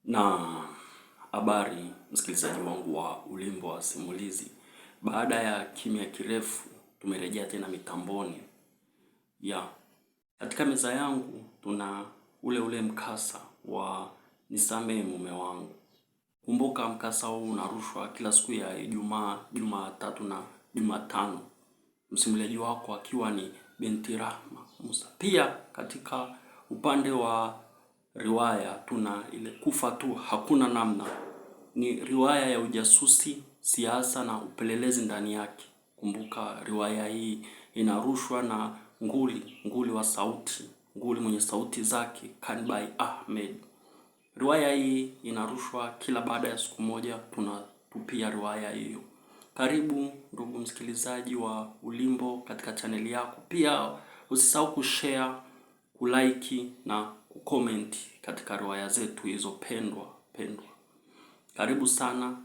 Na habari msikilizaji wangu wa Ulimbo wa Simulizi. Baada ya kimya kirefu tumerejea tena mitamboni. Katika meza yangu tuna ule mkasa wa Nisamehe Mume Wangu. Kumbuka mkasa huu unarushwa kila siku ya Ijumaa, Jumatatu na Jumatano. Msimuliaji wako akiwa ni Binti Rahma Musa. Pia katika upande wa riwaya tuna ile Kufa Tu Hakuna Namna. Ni riwaya ya ujasusi, siasa na upelelezi ndani yake. Kumbuka riwaya hii inarushwa na nguli wa sauti, nguli mwenye sauti zake, Kanbai Ahmed. Riwaya hii inarushwa kila baada ya siku moja, tunatupia riwaya hiyo. Karibu ndugu msikilizaji wa Ulimbo katika chaneli yako. Pia usisahau kushare, kulike na kucomment katika riwaya zetu hizo pendwa. Karibu sana.